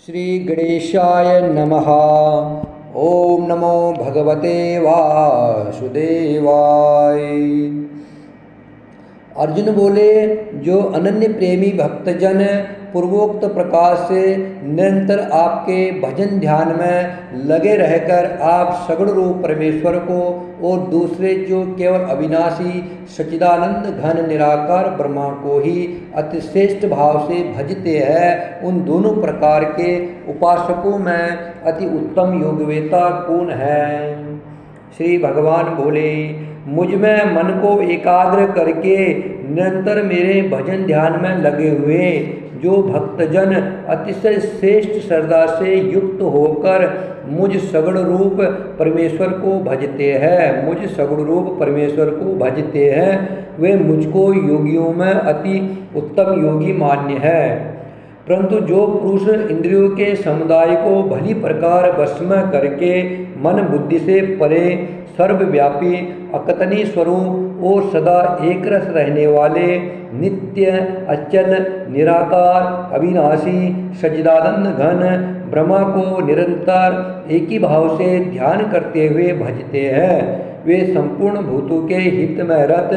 श्री गणेशाय नमः। ओम नमो भगवते वासुदेवाय। अर्जुन बोले, जो अनन्य प्रेमी भक्तजन पूर्वोक्त प्रकार से निरंतर आपके भजन ध्यान में लगे रहकर आप सगुण रूप परमेश्वर को और दूसरे जो केवल अविनाशी सच्चिदानंद घन निराकार ब्रह्मा को ही अतिश्रेष्ठ भाव से भजते हैं, उन दोनों प्रकार के उपासकों में अति उत्तम योगवेता कौन है? श्री भगवान बोले, मुझ में मन को एकाग्र करके निरंतर मेरे भजन ध्यान में लगे हुए जो भक्तजन अतिशय श्रेष्ठ श्रद्धा से युक्त होकर मुझ सगुण रूप परमेश्वर को भजते हैं, वे मुझको योगियों में अति उत्तम योगी मान्य है। परंतु जो पुरुष इंद्रियों के समुदाय को भली प्रकार वश में करके मन बुद्धि से परे सर्वव्यापी अकतनी स्वरूप और सदा एक रस रहने वाले नित्य अचल निराकार अविनाशी सच्चिदानंद घन ब्रह्मा को निरंतर एक ही भाव से ध्यान करते हुए भजते हैं, वे संपूर्ण भूतों के हित में रत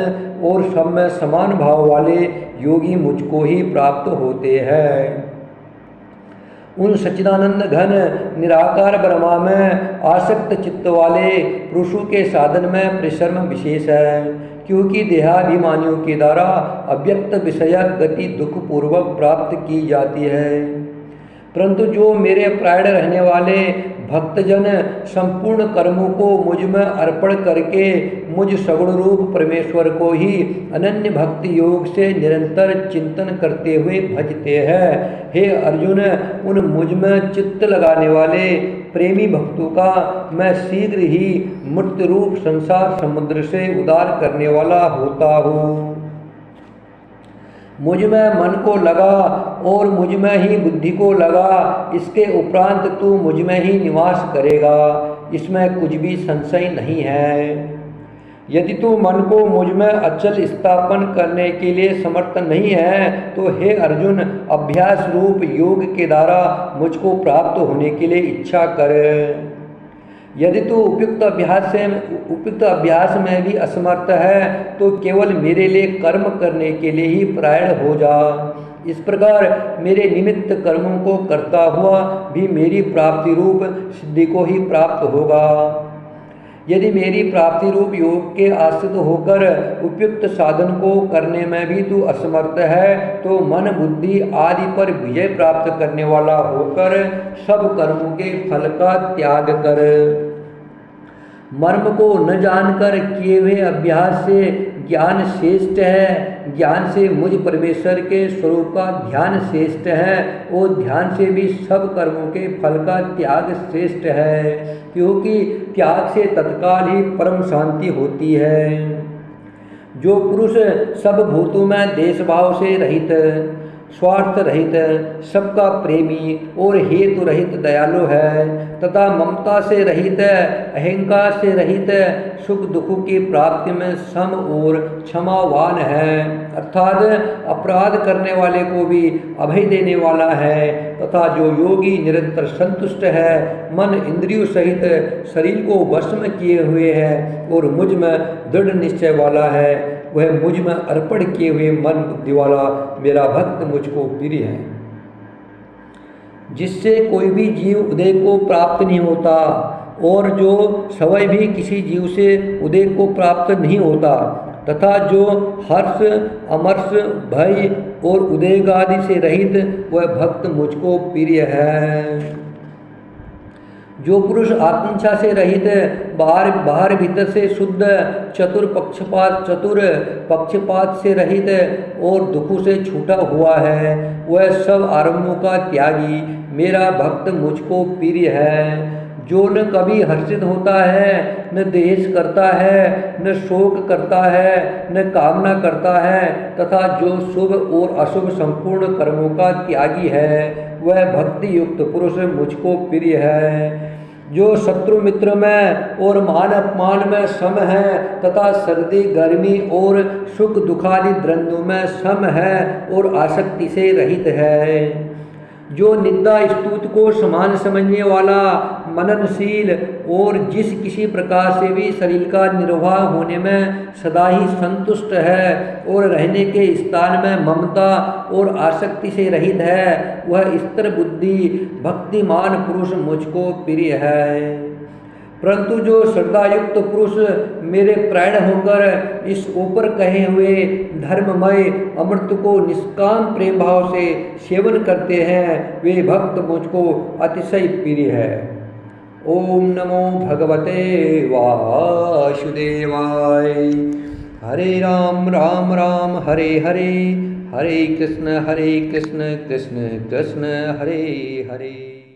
और सब में समान भाव वाले योगी मुझको ही प्राप्त होते हैं। उन सच्चिदानंद घन निराकार ब्रह्मा में आसक्त चित्त वाले पुरुषों के साधन में परिश्रम विशेष है, क्योंकि देहाभिमानियों के द्वारा अव्यक्त विषयक गति दुख पूर्वक प्राप्त की जाती है। परंतु जो मेरे प्राण रहने वाले भक्तजन संपूर्ण कर्मों को मुझ में अर्पण करके मुझ सगुण रूप परमेश्वर को ही अनन्य भक्ति योग से निरंतर चिंतन करते हुए भजते हैं, हे अर्जुन, उन मुझ में चित्त लगाने वाले प्रेमी भक्तों का मैं शीघ्र ही मृत्यु रूप संसार समुद्र से उद्धार करने वाला होता हूँ। मुझ में मन को लगा और मुझ में ही बुद्धि को लगा, इसके उपरांत तू मुझ में ही निवास करेगा, इसमें कुछ भी संशय नहीं है। यदि तू मन को मुझ में अचल स्थापन करने के लिए समर्थ नहीं है तो हे अर्जुन, अभ्यास रूप योग के द्वारा मुझको प्राप्त होने के लिए इच्छा कर। यदि तू उपयुक्त अभ्यास में भी असमर्थ है तो केवल मेरे लिए कर्म करने के लिए ही परायण हो जा। इस प्रकार मेरे निमित्त कर्मों को करता हुआ भी मेरी प्राप्ति रूप सिद्धि को ही प्राप्त होगा। यदि मेरी प्राप्ति रूप योग के आश्रित होकर उपयुक्त साधन को करने में भी तू असमर्थ है तो मन बुद्धि आदि पर विजय प्राप्त करने वाला होकर सब कर्मों के फल का त्याग कर। मर्म को न जानकर किए हुए अभ्यास से ज्ञान श्रेष्ठ है, ज्ञान से मुझ परमेश्वर के स्वरूप का ध्यान श्रेष्ठ है और ध्यान से भी सब कर्मों के फल का त्याग श्रेष्ठ है, क्योंकि त्याग से तत्काल ही परम शांति होती है। जो पुरुष सब भूतों में देश भाव से रहित, स्वार्थ रहित, सबका प्रेमी और हेतु रहित दयालु है तथा ममता से रहित, अहंकार से रहित, सुख दुख की प्राप्ति में सम और क्षमावान है, अर्थात अपराध करने वाले को भी अभय देने वाला है, तथा जो योगी निरंतर संतुष्ट है, मन इंद्रियों सहित शरीर को वश में किए हुए है और मुझ में दृढ़ निश्चय वाला है, वह मुझ में अर्पण किए हुए मन बुद्धि वाला मेरा भक्त मुझको प्रिय है। जिससे कोई भी जीव उदय को प्राप्त नहीं होता और जो स्वयं भी किसी जीव से उदय को प्राप्त नहीं होता, तथा जो हर्ष अमर्ष भय और उदेग आदि से रहित, वह भक्त मुझको प्रिय है। जो पुरुष आत्मइच्छा से रहित, बाहर भीतर से शुद्ध, चतुर पक्षपात से रहित और दुखों से छूटा हुआ है, वह सब आरंभों का त्यागी मेरा भक्त मुझको प्रिय है। जो न कभी हर्षित होता है, न द्वेष करता है, न शोक करता है, न कामना करता है, तथा जो शुभ और अशुभ संपूर्ण कर्मों का त्यागी है, वह भक्ति युक्त पुरुष मुझको प्रिय है। जो शत्रु मित्र में और मान अपमान में सम है तथा सर्दी गर्मी और सुख दुखादि द्वंद्वों में सम है और आसक्ति से रहित है। जो निंदा स्तुति को समान समझने वाला, मननशील और जिस किसी प्रकार से भी शरीर का निर्वाह होने में सदा ही संतुष्ट है और रहने के स्थान में ममता और आसक्ति से रहित है, वह स्थिर बुद्धि भक्तिमान पुरुष मुझको प्रिय है। परंतु जो श्रद्धायुक्त पुरुष मेरे प्राण होकर इस ऊपर कहे हुए धर्ममय अमृत को निष्काम प्रेम भाव से सेवन करते हैं, वे भक्त मुझको अतिशय प्रिय है। ओम नमो भगवते वासुदेवाय। हरे राम राम राम हरे हरे, हरे कृष्ण कृष्ण कृष्ण हरे हरे।